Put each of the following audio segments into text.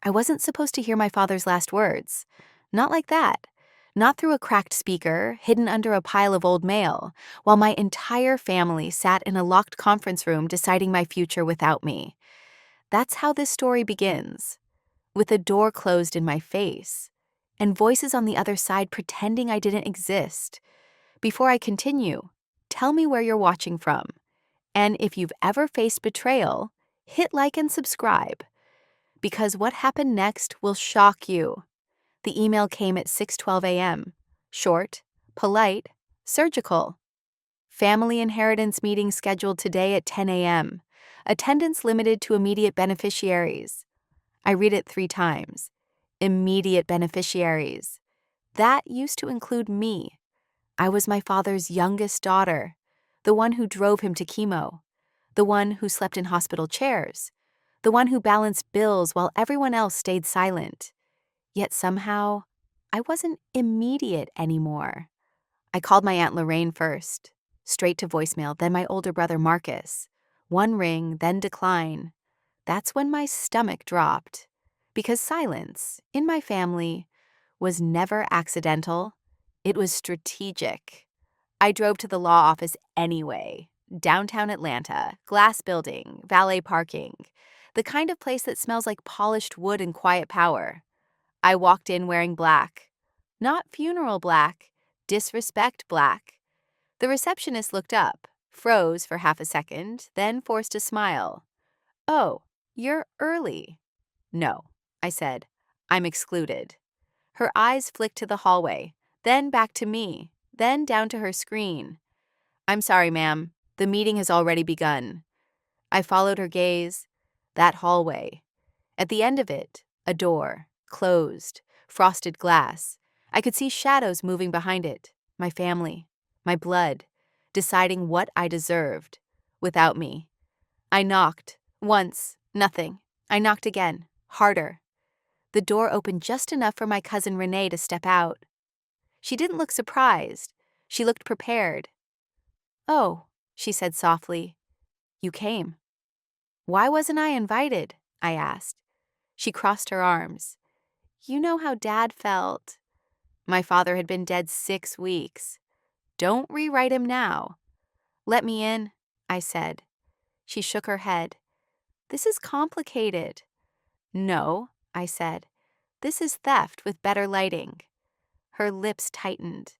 I wasn't supposed to hear my father's last words. Not like that. Not through a cracked speaker, hidden under a pile of old mail, while my entire family sat in a locked conference room deciding my future without me. That's how this story begins, with a door closed in my face, and voices on the other side pretending I didn't exist. Before I continue, tell me where you're watching from. And if you've ever faced betrayal, hit like and subscribe, because what happened next will shock you. The email came at 6:12 a.m. Short, polite, surgical. Family inheritance meeting scheduled today at 10 a.m. Attendance limited to immediate beneficiaries. I read it 3 times. Immediate beneficiaries. That used to include me. I was my father's youngest daughter, the one who drove him to chemo, the one who slept in hospital chairs, the one who balanced bills while everyone else stayed silent. Yet somehow, I wasn't immediate anymore. I called my Aunt Lorraine first, straight to voicemail, then my older brother Marcus. One ring, then decline. That's when my stomach dropped. Because silence, in my family, was never accidental. It was strategic. I drove to the law office anyway. Downtown Atlanta, glass building, valet parking. The kind of place that smells like polished wood and quiet power. I walked in wearing black. Not funeral black, disrespect black. The receptionist looked up, froze for half a second, then forced a smile. "Oh, you're early." "No," I said. "I'm excluded." Her eyes flicked to the hallway, then back to me, then down to her screen. "I'm sorry, ma'am. The meeting has already begun." I followed her gaze. That hallway. At the end of it, a door. Closed, frosted glass. I could see shadows moving behind it. My family, my blood, deciding what I deserved. Without me. I knocked. Once. Nothing. I knocked again. Harder. The door opened just enough for my cousin Renee to step out. She didn't look surprised. She looked prepared. "Oh," she said softly. "You came." "Why wasn't I invited?" I asked. She crossed her arms. "You know how Dad felt." My father had been dead 6 weeks. "Don't rewrite him now." "Let me in," I said. She shook her head. "This is complicated." "No," I said. "This is theft with better lighting." Her lips tightened.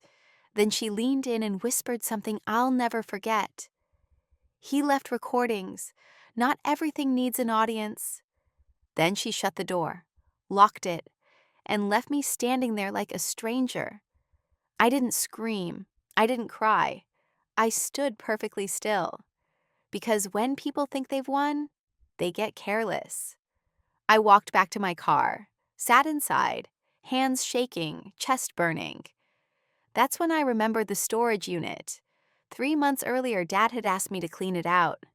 Then she leaned in and whispered something I'll never forget. "He left recordings. Not everything needs an audience." Then she shut the door, locked it, and left me standing there like a stranger. I didn't scream. I didn't cry. I stood perfectly still. Because when people think they've won, they get careless. I walked back to my car, sat inside, hands shaking, chest burning. That's when I remembered the storage unit. 3 months earlier, Dad had asked me to clean it out.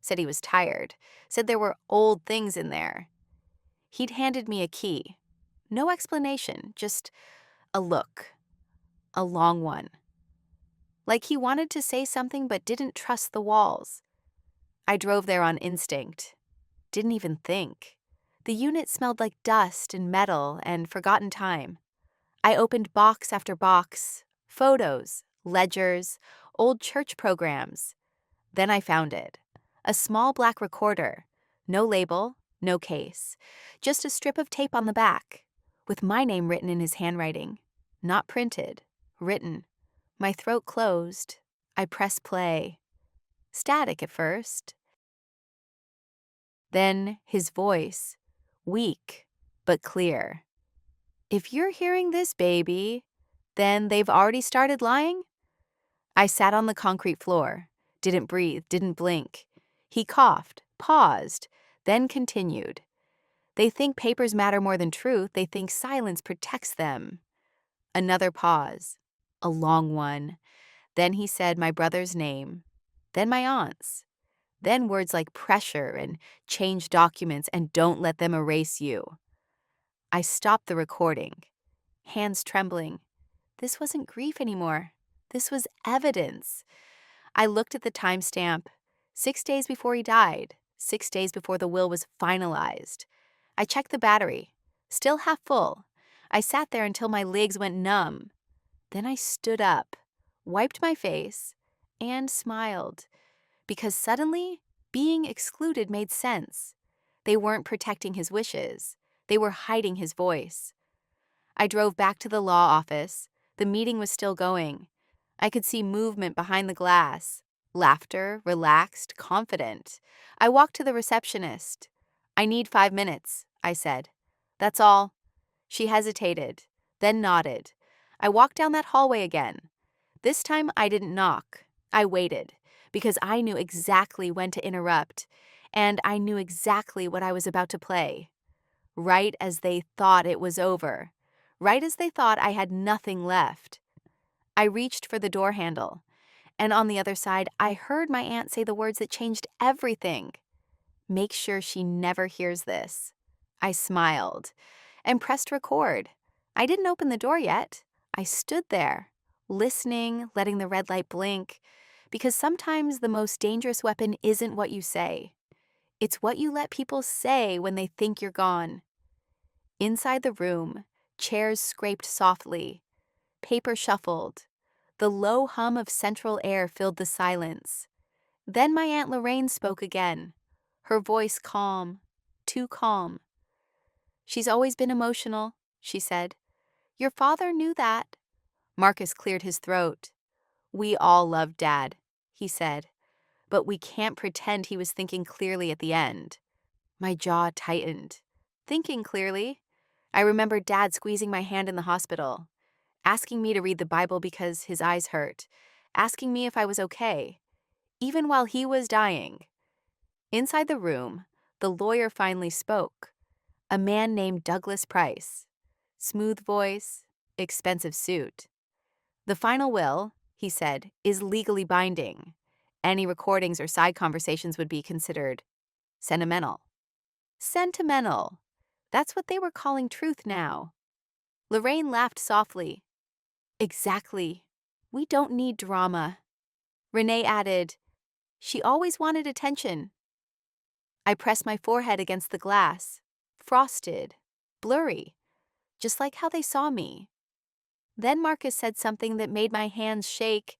Said he was tired. Said there were old things in there. He'd handed me a key. No explanation, just a look. A long one. Like he wanted to say something but didn't trust the walls. I drove there on instinct. Didn't even think. The unit smelled like dust and metal and forgotten time. I opened box after box, photos, ledgers, old church programs. Then I found it. A small black recorder. No label, no case. Just a strip of tape on the back, with my name written in his handwriting. Not printed, written. My throat closed. I pressed play. Static at first. Then his voice, weak but clear. "If you're hearing this, baby, then they've already started lying?" I sat on the concrete floor, didn't breathe, didn't blink. He coughed, paused, then continued. "They think papers matter more than truth. They think silence protects them." Another pause, a long one. Then he said my brother's name, then my aunt's. Then words like pressure and change documents and don't let them erase you. I stopped the recording, hands trembling. This wasn't grief anymore. This was evidence. I looked at the timestamp, 6 days before he died, 6 days before the will was finalized. I checked the battery. Still half full. I sat there until my legs went numb. Then I stood up, wiped my face, and smiled. Because suddenly, being excluded made sense. They weren't protecting his wishes. They were hiding his voice. I drove back to the law office. The meeting was still going. I could see movement behind the glass. Laughter, relaxed, confident. I walked to the receptionist. "I need 5 minutes," I said. "That's all." She hesitated, then nodded. I walked down that hallway again. This time I didn't knock. I waited, because I knew exactly when to interrupt, and I knew exactly what I was about to play. Right as they thought it was over. Right as they thought I had nothing left. I reached for the door handle, and on the other side, I heard my aunt say the words that changed everything. "Make sure she never hears this." I smiled and pressed record. I didn't open the door yet. I stood there, listening, letting the red light blink, because sometimes the most dangerous weapon isn't what you say. It's what you let people say when they think you're gone. Inside the room, chairs scraped softly, paper shuffled. The low hum of central air filled the silence. Then my Aunt Lorraine spoke again, her voice calm, too calm. "She's always been emotional," she said. "Your father knew that." Marcus cleared his throat. "We all loved Dad," he said, "but we can't pretend he was thinking clearly at the end." My jaw tightened. Thinking clearly? I remembered Dad squeezing my hand in the hospital, asking me to read the Bible because his eyes hurt, asking me if I was okay, even while he was dying. Inside the room, the lawyer finally spoke. A man named Douglas Price. Smooth voice, expensive suit. "The final will," he said, "is legally binding. Any recordings or side conversations would be considered sentimental." Sentimental. That's what they were calling truth now. Lorraine laughed softly. "Exactly. We don't need drama." Renee added, "She always wanted attention." I pressed my forehead against the glass. Frosted. Blurry. Just like how they saw me. Then Marcus said something that made my hands shake.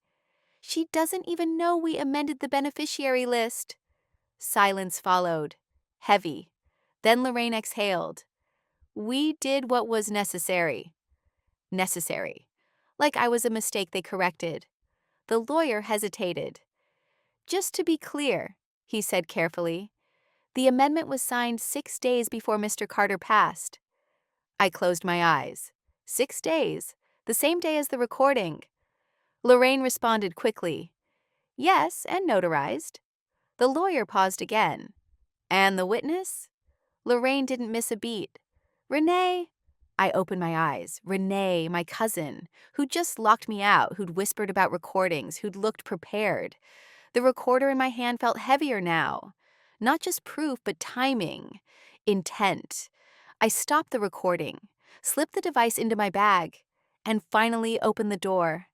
"She doesn't even know we amended the beneficiary list." Silence followed. Heavy. Then Lorraine exhaled. "We did what was necessary." Necessary. Like I was a mistake they corrected. The lawyer hesitated. "Just to be clear," he said carefully, "the amendment was signed 6 days before Mr. Carter passed." I closed my eyes. 6 days. The same day as the recording. Lorraine responded quickly. "Yes, and notarized." The lawyer paused again. "And the witness?" Lorraine didn't miss a beat. "Renee." I opened my eyes. Renee, my cousin, who'd just locked me out, who'd whispered about recordings, who'd looked prepared. The recorder in my hand felt heavier now. Not just proof, but timing. Intent. I stopped the recording, slipped the device into my bag, and finally opened the door.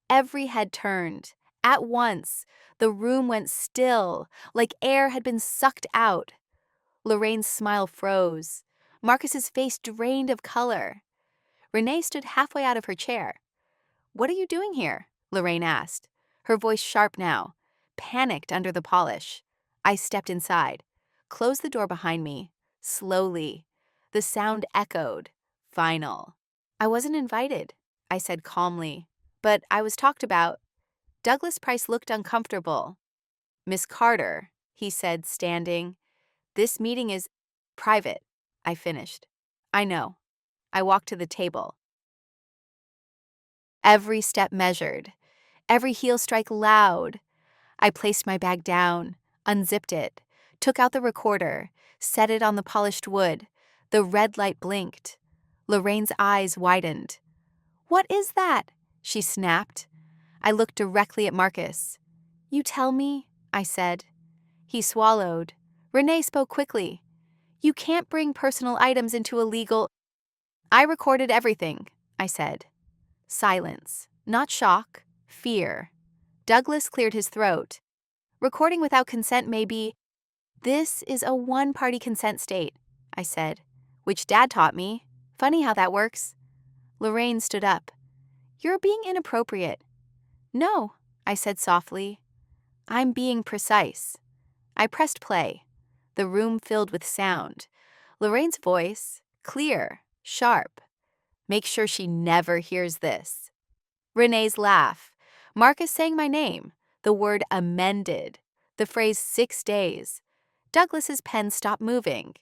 Every head turned. At once, the room went still, like air had been sucked out. Lorraine's smile froze. Marcus's face drained of color. Renee stood halfway out of her chair. "What are you doing here?" Lorraine asked, her voice sharp now, panicked under the polish. I stepped inside, closed the door behind me, slowly. The sound echoed. Final. "I wasn't invited," I said calmly, "but I was talked about." Douglas Price looked uncomfortable. "Miss Carter," he said, standing. "This meeting is private," I finished. "I know." I walked to the table. Every step measured, every heel strike loud. I placed my bag down, unzipped it, took out the recorder, set it on the polished wood. The red light blinked. Lorraine's eyes widened. "What is that?" she snapped. I looked directly at Marcus. "You tell me," I said. He swallowed. Renee spoke quickly. "You can't bring personal items into a legal—" "I recorded everything," I said. Silence. Not shock. Fear. Douglas cleared his throat. "Recording without consent may be—" "This is a one-party consent state," I said. Which Dad taught me. Funny how that works. Lorraine stood up. You're being inappropriate. No, I said softly. I'm being precise. I pressed play. The room filled with sound. Lorraine's voice, clear, sharp. Make sure she never hears this. Renee's laugh. Marcus saying my name. The word amended. The phrase 6 days. Douglas's pen stopped moving.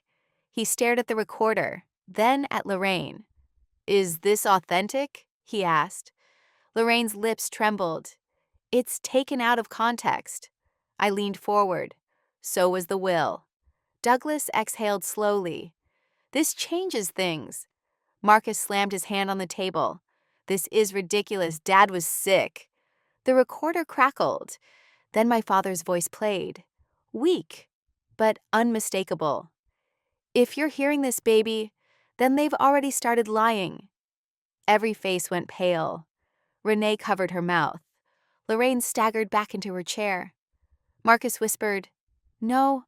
He stared at the recorder, then at Lorraine. Is this authentic? He asked. Lorraine's lips trembled. It's taken out of context. I leaned forward. So was the will. Douglas exhaled slowly. This changes things. Marcus slammed his hand on the table. This is ridiculous. Dad was sick. The recorder crackled. Then my father's voice played. Weak, but unmistakable. If you're hearing this, baby, then they've already started lying. Every face went pale. Renee covered her mouth. Lorraine staggered back into her chair. Marcus whispered, No.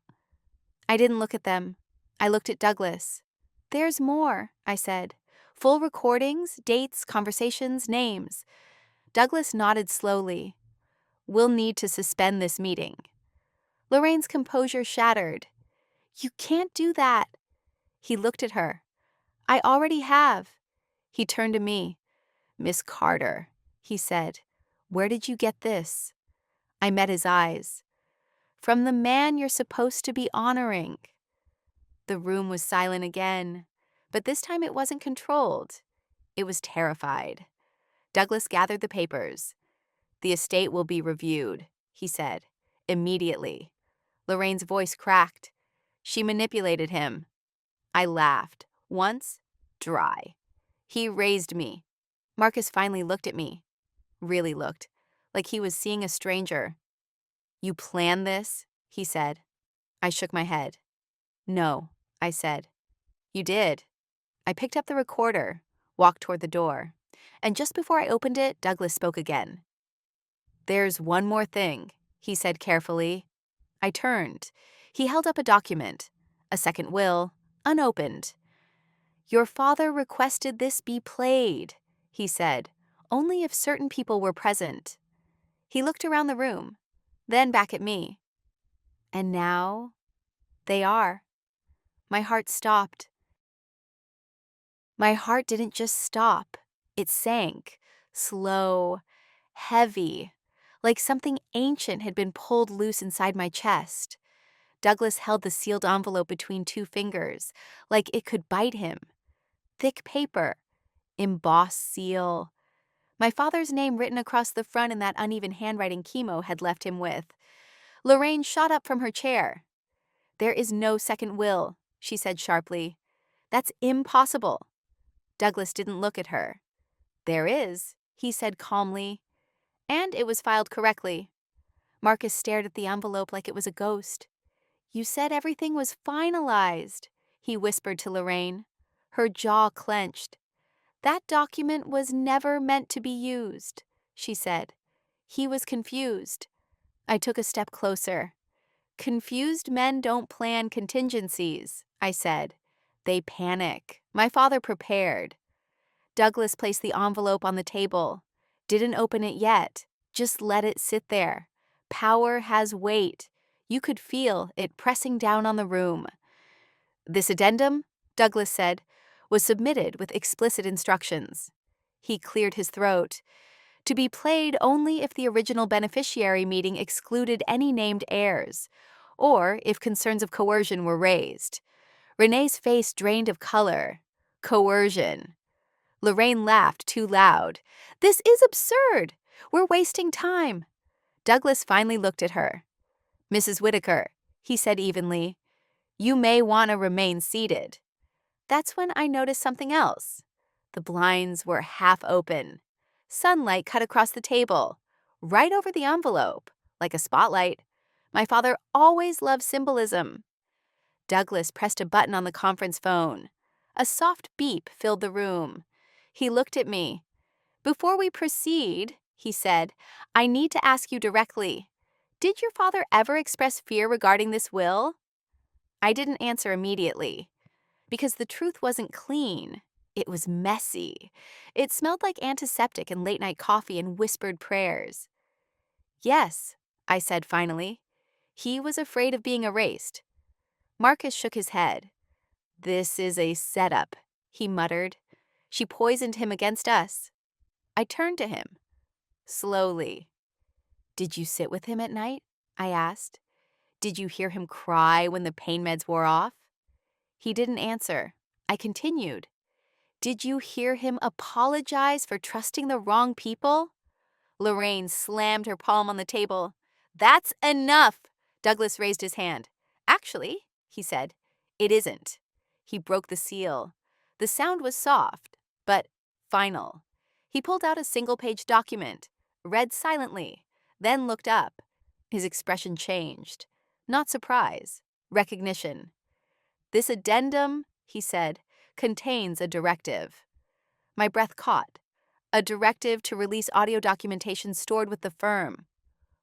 I didn't look at them. I looked at Douglas. There's more, I said. Full recordings, dates, conversations, names. Douglas nodded slowly. We'll need to suspend this meeting. Lorraine's composure shattered. You can't do that. He looked at her. I already have. He turned to me. Miss Carter, he said. Where did you get this? I met his eyes. From the man you're supposed to be honoring. The room was silent again, but this time it wasn't controlled. It was terrified. Douglas gathered the papers. The estate will be reviewed, he said, immediately. Lorraine's voice cracked. She manipulated him. I laughed. Once, dry. He raised me. Marcus finally looked at me. Really looked, like he was seeing a stranger. You planned this? He said. I shook my head. No, I said. You did. I picked up the recorder, walked toward the door, and just before I opened it, Douglas spoke again. There's one more thing, he said carefully. I turned. He held up a document, a second will, unopened. Your father requested this be played, he said, only if certain people were present. He looked around the room, then back at me. And now, they are. My heart stopped. My heart didn't just stop. It sank, slow, heavy, like something ancient had been pulled loose inside my chest. Douglas held the sealed envelope between 2 fingers, like it could bite him. Thick paper, embossed seal. My father's name written across the front in that uneven handwriting Chemo had left him with. Lorraine shot up from her chair. There is no second will, she said sharply. That's impossible. Douglas didn't look at her. There is, he said calmly. And it was filed correctly. Marcus stared at the envelope like it was a ghost. You said everything was finalized, he whispered to Lorraine. Her jaw clenched. That document was never meant to be used, she said. He was confused. I took a step closer. Confused men don't plan contingencies, I said. They panic. My father prepared. Douglas placed the envelope on the table. Didn't open it yet. Just let it sit there. Power has weight. You could feel it pressing down on the room. This addendum, Douglas said, was submitted with explicit instructions. He cleared his throat. To be played only if the original beneficiary meeting excluded any named heirs, or if concerns of coercion were raised. Renee's face drained of color. Coercion. Lorraine laughed too loud. This is absurd. We're wasting time. Douglas finally looked at her. Mrs. Whitaker, he said evenly, you may want to remain seated. That's when I noticed something else. The blinds were half open. Sunlight cut across the table, right over the envelope, like a spotlight. My father always loved symbolism. Douglas pressed a button on the conference phone. A soft beep filled the room. He looked at me. Before we proceed, he said, I need to ask you directly. Did your father ever express fear regarding this will? I didn't answer immediately. because the truth wasn't clean. It was messy. It smelled like antiseptic and late-night coffee and whispered prayers. Yes, I said finally. He was afraid of being erased. Marcus shook his head. This is a setup, he muttered. She poisoned him against us. I turned to him. Slowly. Did you sit with him at night? I asked. Did you hear him cry when the pain meds wore off? He didn't answer. I continued. Did you hear him apologize for trusting the wrong people? Lorraine slammed her palm on the table. That's enough! Douglas raised his hand. Actually, he said, it isn't. He broke the seal. The sound was soft, but final. He pulled out a single-page document, read silently, then looked up. His expression changed. Not surprise, recognition. This addendum, he said, contains a directive. My breath caught. A directive to release audio documentation stored with the firm.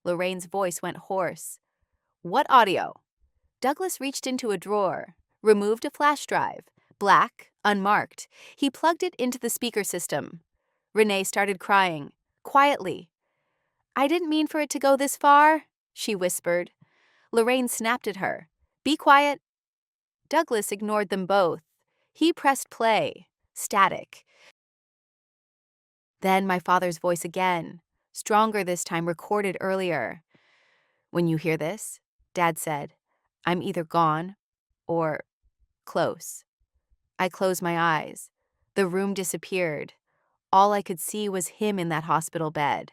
Lorraine's voice went hoarse. What audio? Douglas reached into a drawer, removed a flash drive, black, unmarked. He plugged it into the speaker system. Renee started crying, quietly. I didn't mean for it to go this far, she whispered. Lorraine snapped at her. Be quiet. Douglas ignored them both. He pressed play, static. Then my father's voice again, stronger this time, recorded earlier. When you hear this, Dad said, I'm either gone or close. I closed my eyes. The room disappeared. All I could see was him in that hospital bed,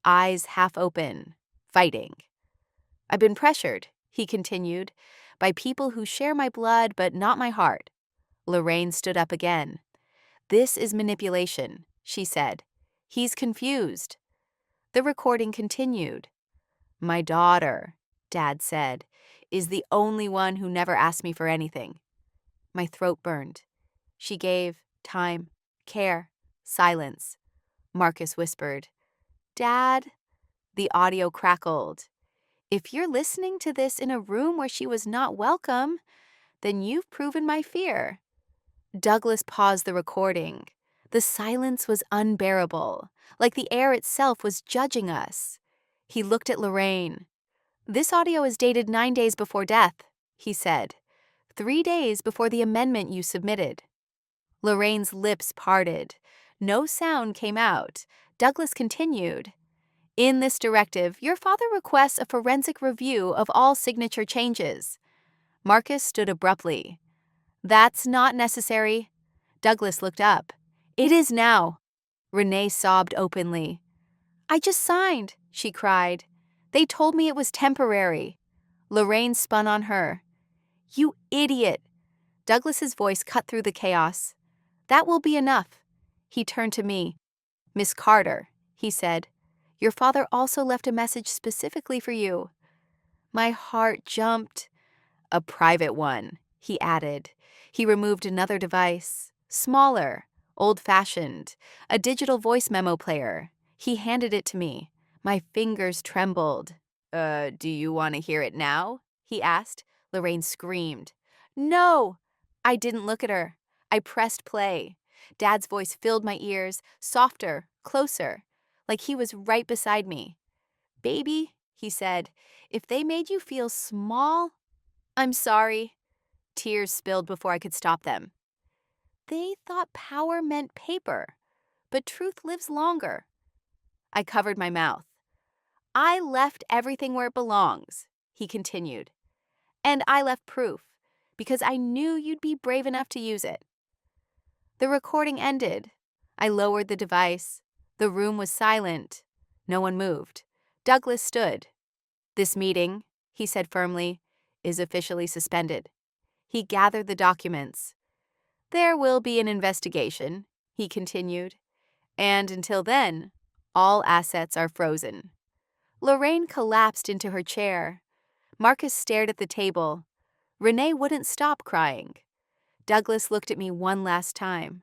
eyes half open, fighting. I've been pressured, he continued, by people who share my blood but not my heart. Lorraine stood up again. This is manipulation, she said. He's confused. The recording continued. My daughter, Dad said, is the only one who never asked me for anything. My throat burned. She gave time, care, silence. Marcus whispered, Dad? The audio crackled. If you're listening to this in a room where she was not welcome, then you've proven my fear. Douglas paused the recording. The silence was unbearable, like the air itself was judging us. He looked at Lorraine. This audio is dated 9 days before death, he said. 3 days before the amendment you submitted. Lorraine's lips parted. No sound came out. Douglas continued. In this directive, your father requests a forensic review of all signature changes. Marcus stood abruptly. That's not necessary. Douglas looked up. It is now. Renee sobbed openly. I just signed, she cried. They told me it was temporary. Lorraine spun on her. You idiot. Douglas's voice cut through the chaos. That will be enough. He turned to me. Miss Carter, he said. Your father also left a message specifically for you. My heart jumped. A private one, he added. He removed another device, smaller, old-fashioned, a digital voice memo player. He handed it to me. My fingers trembled. Do you want to hear it now? He asked. Lorraine screamed. No! I didn't look at her. I pressed play. Dad's voice filled my ears, softer, closer, like he was right beside me. Baby, he said, if they made you feel small, I'm sorry. Tears spilled before I could stop them. They thought power meant paper, but truth lives longer. I covered my mouth. I left everything where it belongs, he continued. And I left proof, because I knew you'd be brave enough to use it. The recording ended. I lowered the device. The room was silent. No one moved. Douglas stood. This meeting, he said firmly, is officially suspended. He gathered the documents. There will be an investigation, he continued. And until then, all assets are frozen. Lorraine collapsed into her chair. Marcus stared at the table. Renee wouldn't stop crying. Douglas looked at me one last time.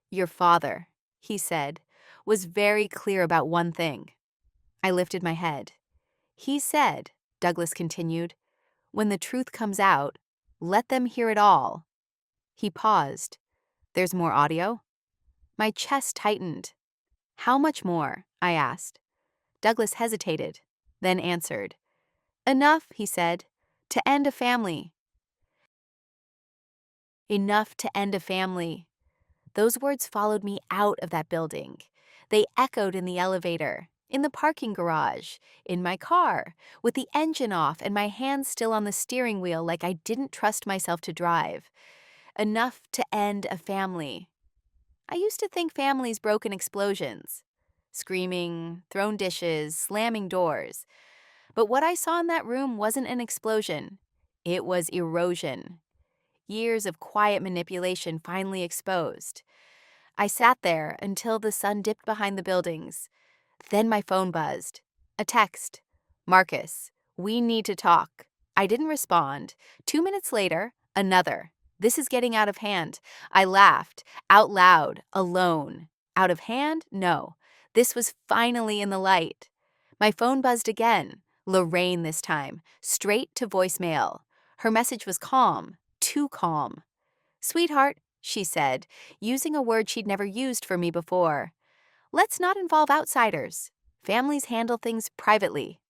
Your father, he said, was very clear about one thing. I lifted my head. He said, Douglas continued, when the truth comes out, let them hear it all. He paused. There's more audio? My chest tightened. How much more? I asked. Douglas hesitated, then answered. Enough, he said, to end a family. Enough to end a family. Those words followed me out of that building. They echoed in the elevator, in the parking garage, in my car, with the engine off and my hands still on the steering wheel like I didn't trust myself to drive. Enough to end a family. I used to think families broke in explosions. Screaming, thrown dishes, slamming doors. But what I saw in that room wasn't an explosion. It was erosion. Years of quiet manipulation finally exposed. I sat there until the sun dipped behind the buildings. Then my phone buzzed. A text. Marcus, we need to talk. I didn't respond. 2 minutes later, another. This is getting out of hand. I laughed, out loud, alone. Out of hand? No. This was finally in the light. My phone buzzed again. Lorraine this time, straight to voicemail. Her message was calm, too calm. Sweetheart, she said, using a word she'd never used for me before. Let's not involve outsiders. Families handle things privately.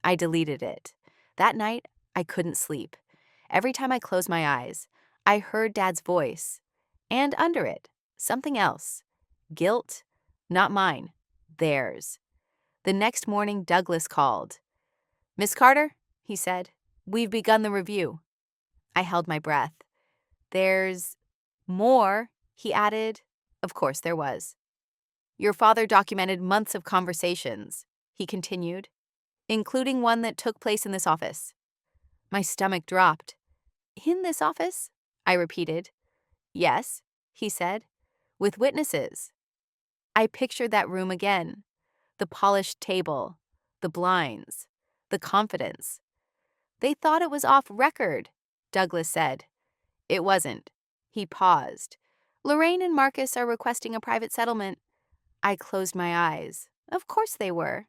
I deleted it. That night, I couldn't sleep. Every time I closed my eyes, I heard Dad's voice. And under it, something else. Guilt, not mine, theirs. The next morning, Douglas called. Miss Carter, he said, we've begun the review. I held my breath. There's more, he added. Of course there was. Your father documented months of conversations, he continued, including one that took place in this office. My stomach dropped. In this office? I repeated. Yes, he said, with witnesses. I pictured that room again. The polished table, the blinds, the confidence. They thought it was off record, Douglas said. It wasn't. He paused. Lorraine and Marcus are requesting a private settlement. I closed my eyes. Of course they were.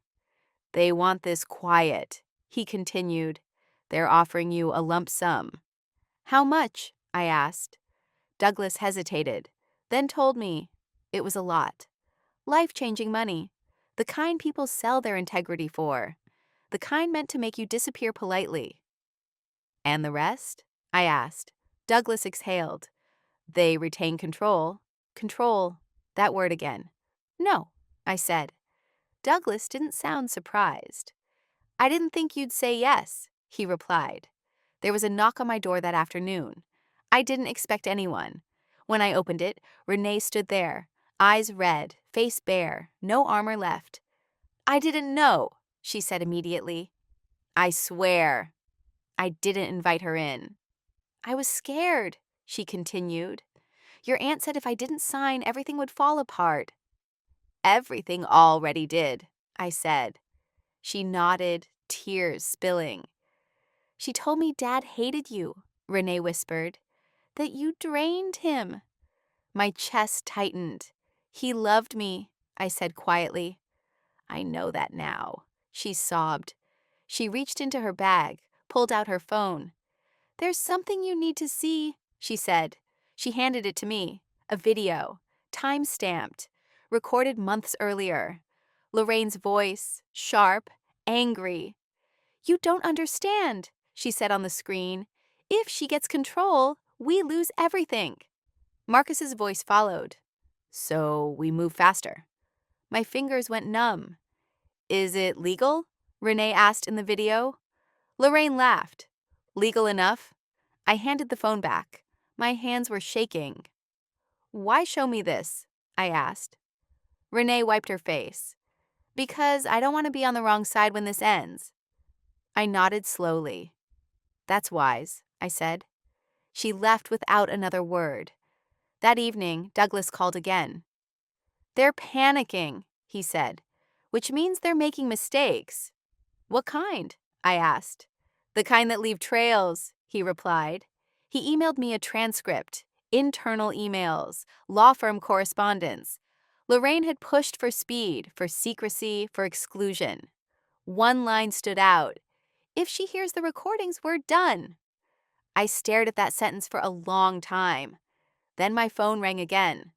They want this quiet, he continued. They're offering you a lump sum. How much? I asked. Douglas hesitated, then told me it was a lot. Life-changing money. The kind people sell their integrity for. The kind meant to make you disappear politely. And the rest? I asked. Douglas exhaled. They retain control. Control. That word again. No, I said. Douglas didn't sound surprised. I didn't think you'd say yes, he replied. There was a knock on my door that afternoon. I didn't expect anyone. When I opened it, Renee stood there, eyes red, face bare, no armor left. I didn't know, she said immediately. I swear. I didn't invite her in. I was scared, she continued. Your aunt said if I didn't sign, everything would fall apart. Everything already did, I said. She nodded, tears spilling. She told me Dad hated you, Renee whispered. That you drained him. My chest tightened. He loved me, I said quietly. I know that now, she sobbed. She reached into her bag, pulled out her phone. There's something you need to see, she said. She handed it to me, a video, time-stamped, recorded months earlier. Lorraine's voice, sharp, angry. You don't understand, she said on the screen. If she gets control, we lose everything. Marcus's voice followed. So we move faster. My fingers went numb. Is it legal? Renee asked in the video. Lorraine laughed. Legal enough? I handed the phone back. My hands were shaking. Why show me this? I asked. Renee wiped her face. Because I don't want to be on the wrong side when this ends. I nodded slowly. That's wise, I said. She left without another word. That evening, Douglas called again. They're panicking, he said, which means they're making mistakes. What kind? I asked. The kind that leave trails, he replied. He emailed me a transcript, internal emails, law firm correspondence. Lorraine had pushed for speed, for secrecy, for exclusion. One line stood out. If she hears the recordings, we're done. I stared at that sentence for a long time. Then my phone rang again.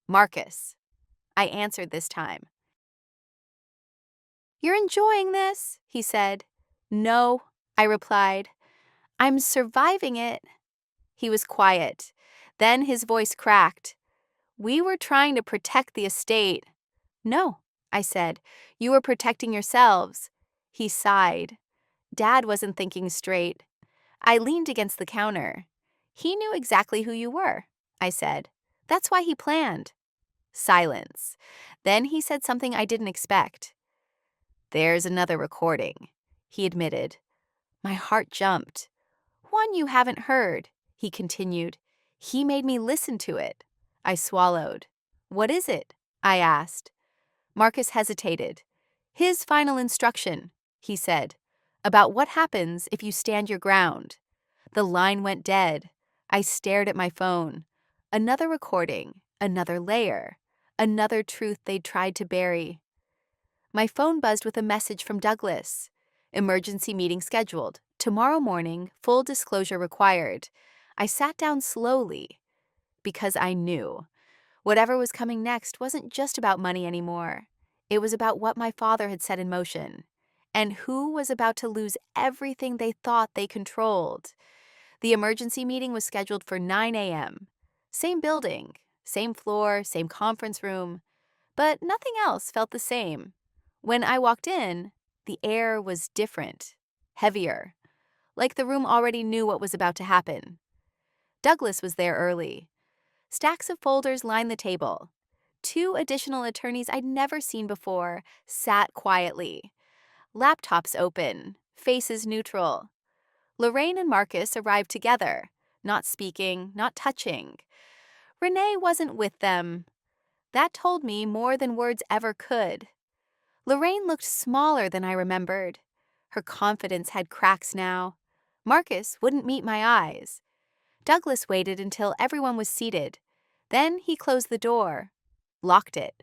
Marcus. I answered this time. "You're enjoying this?" he said. "No," I replied. "I'm surviving it." He was quiet. Then his voice cracked. "We were trying to protect the estate." "No," I said. "You were protecting yourselves." He sighed. Dad wasn't thinking straight. I leaned against the counter. "He knew exactly who you were," I said. "That's why he planned." Silence. Then he said something I didn't expect. "There's another recording," he admitted. My heart jumped. "One you haven't heard," he continued. "He made me listen to it." I swallowed. "What is it?" I asked. Marcus hesitated. "His final instruction," he said, "about what happens if you stand your ground." The line went dead. I stared at my phone. Another recording, another layer, another truth they'd tried to bury. My phone buzzed with a message from Douglas. "Emergency meeting scheduled. Tomorrow morning, full disclosure required." I sat down slowly because I knew whatever was coming next wasn't just about money anymore. It was about what my father had set in motion and who was about to lose everything they thought they controlled. The emergency meeting was scheduled for 9 a.m. Same building, same floor, same conference room, but nothing else felt the same. When I walked in, the air was different, heavier, like the room already knew what was about to happen. Douglas was there early. Stacks of folders lined the table. 2 additional attorneys I'd never seen before sat quietly. Laptops open, faces neutral. Lorraine and Marcus arrived together, not speaking, not touching. Renee wasn't with them. That told me more than words ever could. Lorraine looked smaller than I remembered. Her confidence had cracks now. Marcus wouldn't meet my eyes. Douglas waited until everyone was seated. Then he closed the door, locked it.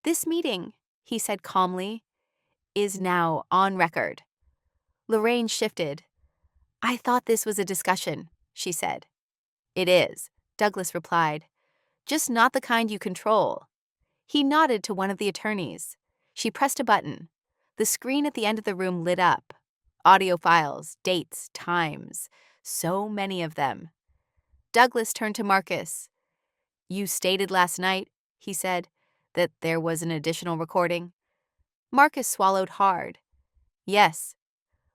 "This meeting," he said calmly, "is now on record." Lorraine shifted. "I thought this was a discussion," she said. "It is," Douglas replied. "Just not the kind you control." He nodded to one of the attorneys. She pressed a button. The screen at the end of the room lit up. Audio files, dates, times. So many of them. Douglas turned to Marcus. "You stated last night," he said, "that there was an additional recording." Marcus swallowed hard. "Yes."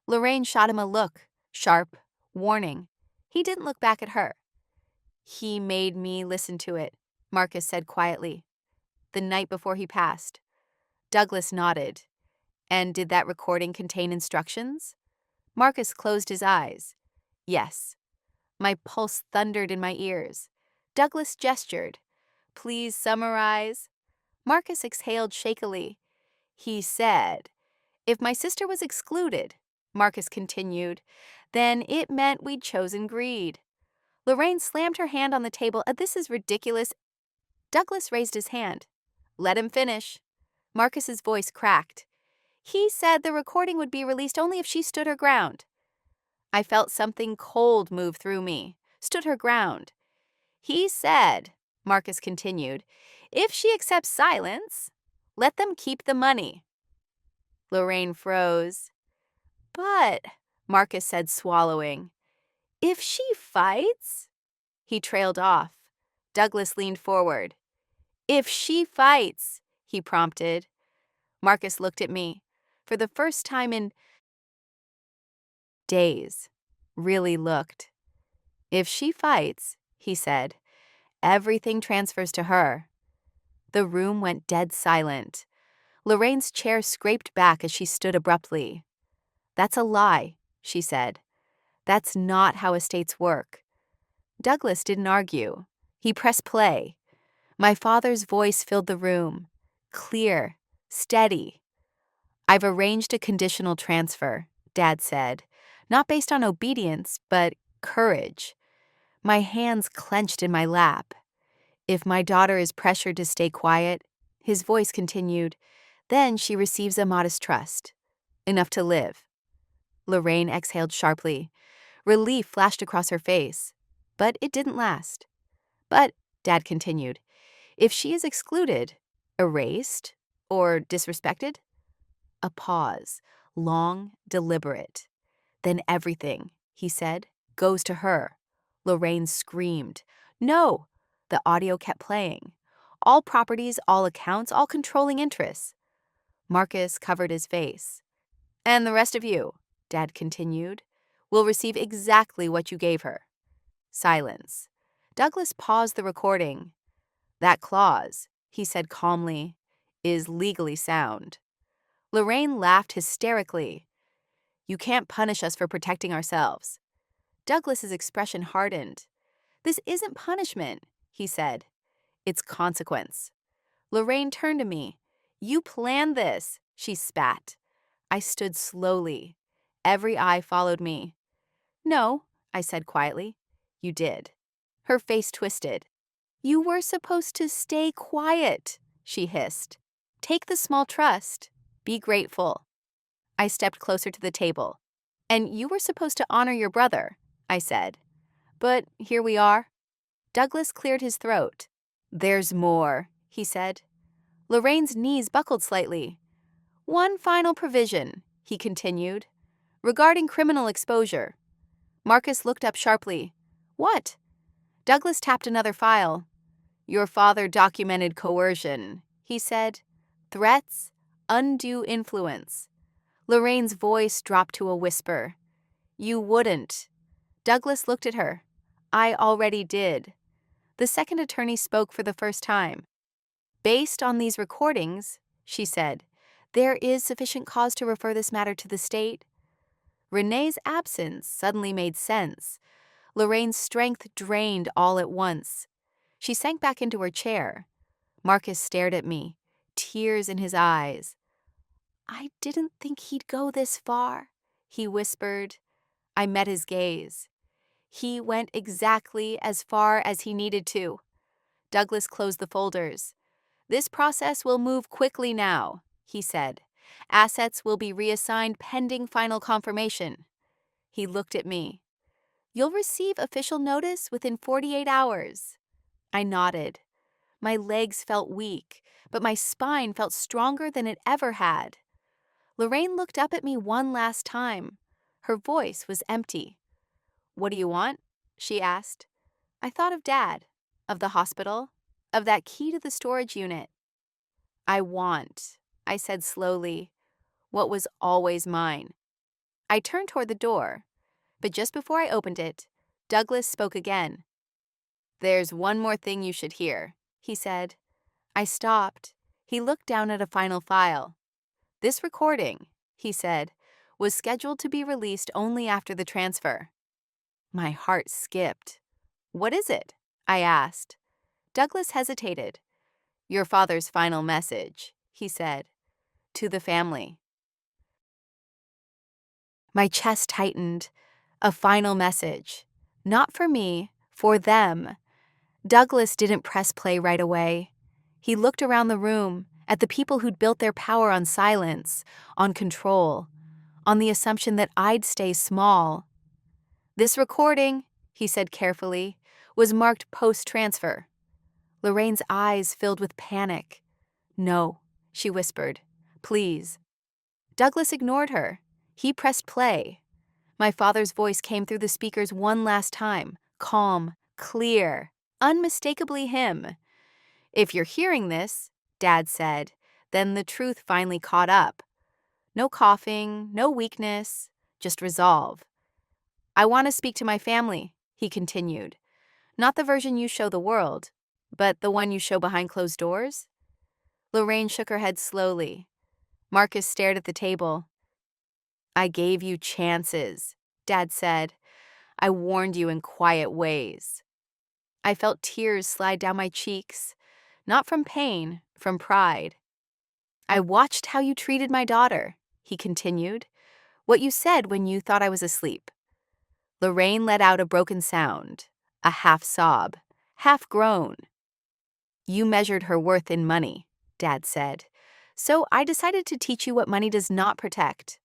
Lorraine shot him a look, sharp, warning. He didn't look back at her. "He made me listen to it," Marcus said quietly. "The night before he passed." Douglas nodded. "And did that recording contain instructions?" Marcus closed his eyes. "Yes." My pulse thundered in my ears. Douglas gestured. "Please summarize." Marcus exhaled shakily. He said, "If my sister was excluded," Marcus continued, "then it meant we'd chosen greed." Lorraine slammed her hand on the table. "This is ridiculous." Douglas raised his hand. "Let him finish." Marcus's voice cracked. "He said the recording would be released only if she stood her ground." I felt something cold move through me. Stood her ground. "He said," Marcus continued, "if she accepts silence, let them keep the money." Lorraine froze. "But," Marcus said, swallowing, "if she fights?" He trailed off. Douglas leaned forward. "If she fights," he prompted. Marcus looked at me. For the first time in days, really looked. "If she fights," he said, "everything transfers to her." The room went dead silent. Lorraine's chair scraped back as she stood abruptly. "That's a lie," she said. "That's not how estates work." Douglas didn't argue. He pressed play. My father's voice filled the room. Clear, steady. "I've arranged a conditional transfer," Dad said. "Not based on obedience, but courage." My hands clenched in my lap. "If my daughter is pressured to stay quiet," his voice continued, "then she receives a modest trust. Enough to live." Lorraine exhaled sharply. Relief flashed across her face. But it didn't last. But, Dad continued, if she is excluded, erased, or disrespected, a pause, long, deliberate. Then everything, he said, goes to her. Lorraine screamed. No! The audio kept playing. All properties, all accounts, all controlling interests. Marcus covered his face. And the rest of you, Dad continued, will receive exactly what you gave her. Silence. Douglas paused the recording. That clause, he said calmly, is legally sound. Lorraine laughed hysterically. You can't punish us for protecting ourselves. Douglas's expression hardened. This isn't punishment, he said. It's consequence. Lorraine turned to me. You planned this, she spat. I stood slowly. Every eye followed me. No, I said quietly. You did. Her face twisted. You were supposed to stay quiet, she hissed. Take the small trust. Be grateful. I stepped closer to the table. And you were supposed to honor your brother, I said. But here we are. Douglas cleared his throat. There's more, he said. Lorraine's knees buckled slightly. One final provision, he continued, regarding criminal exposure. Marcus looked up sharply. What? Douglas tapped another file. Your father documented coercion, he said. Threats, undue influence. Lorraine's voice dropped to a whisper. You wouldn't. Douglas looked at her. I already did. The second attorney spoke for the first time. Based on these recordings, she said, there is sufficient cause to refer this matter to the state. Renee's absence suddenly made sense. Lorraine's strength drained all at once. She sank back into her chair. Marcus stared at me, tears in his eyes. I didn't think he'd go this far, he whispered. I met his gaze. He went exactly as far as he needed to. Douglas closed the folders. This process will move quickly now, he said. Assets will be reassigned pending final confirmation. He looked at me. You'll receive official notice within 48 hours. I nodded. My legs felt weak, but my spine felt stronger than it ever had. Lorraine looked up at me one last time. Her voice was empty. What do you want? She asked. I thought of Dad, of the hospital, of that key to the storage unit. I want, I said slowly, what was always mine. I turned toward the door, but just before I opened it, Douglas spoke again. There's one more thing you should hear, he said. I stopped. He looked down at a final file. This recording, he said, was scheduled to be released only after the transfer. My heart skipped. What is it? I asked. Douglas hesitated. Your father's final message, he said, to the family. My chest tightened. A final message. Not for me, for them. Douglas didn't press play right away. He looked around the room, at the people who'd built their power on silence, on control, on the assumption that I'd stay small. This recording, he said carefully, was marked post-transfer. Lorraine's eyes filled with panic. No, she whispered. Please. Douglas ignored her. He pressed play. My father's voice came through the speakers one last time, calm, clear, unmistakably him. If you're hearing this, Dad said, then the truth finally caught up. No coughing, no weakness, just resolve. I want to speak to my family, he continued. Not the version you show the world, but the one you show behind closed doors. Lorraine shook her head slowly. Marcus stared at the table. I gave you chances, Dad said. I warned you in quiet ways. I felt tears slide down my cheeks, not from pain, from pride. I watched how you treated my daughter, he continued, what you said when you thought I was asleep. Lorraine let out a broken sound, a half sob, half groan. You measured her worth in money, Dad said, so I decided to teach you what money does not protect.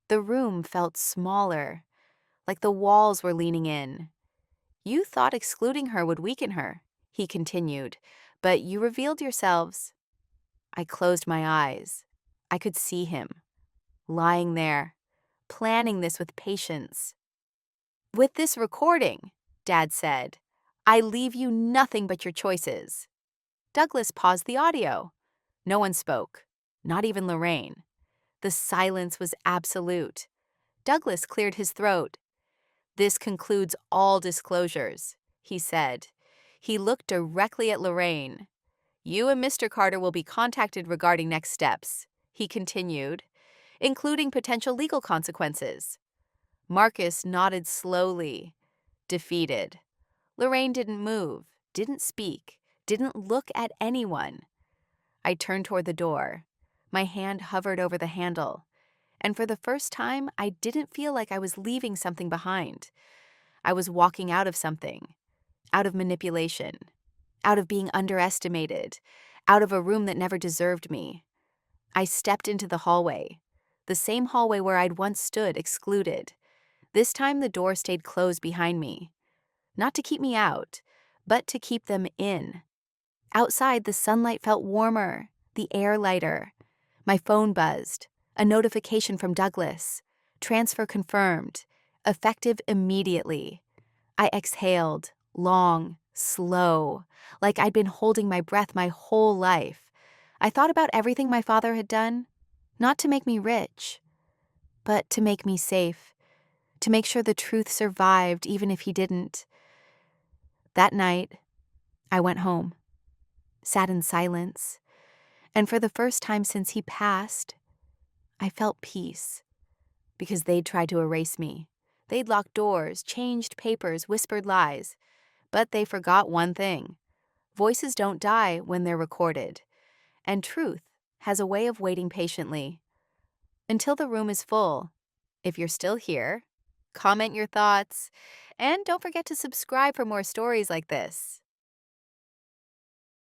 The room felt smaller, like the walls were leaning in. You thought excluding her would weaken her, he continued, "but you revealed yourselves." I closed my eyes. I could see him, lying there, planning this with patience. "With this recording," Dad said, "I leave you nothing but your choices." Douglas paused the audio. No one spoke, not even Lorraine. The silence was absolute. Douglas cleared his throat. "This concludes all disclosures," he said. He looked directly at Lorraine. "You and Mr. Carter will be contacted regarding next steps," he continued, "including potential legal consequences." Marcus nodded slowly, defeated. Lorraine didn't move, didn't speak, didn't look at anyone. I turned toward the door. My hand hovered over the handle, and for the first time, I didn't feel like I was leaving something behind. I was walking out of something, out of manipulation, out of being underestimated, out of a room that never deserved me. I stepped into the hallway, the same hallway where I'd once stood, excluded. This time the door stayed closed behind me, not to keep me out, but to keep them in. Outside, the sunlight felt warmer, the air lighter. My phone buzzed, a notification from Douglas. Transfer confirmed, effective immediately. I exhaled, long, slow, like I'd been holding my breath my whole life. I thought about everything my father had done, not to make me rich, but to make me safe, to make sure the truth survived even if he didn't. That night, I went home, sat in silence, and for the first time since he passed, I felt peace, because they'd tried to erase me. They'd locked doors, changed papers, whispered lies, but they forgot one thing. Voices don't die when they're recorded, and truth has a way of waiting patiently. Until the room is full. If you're still here, comment your thoughts, and don't forget to subscribe for more stories like this.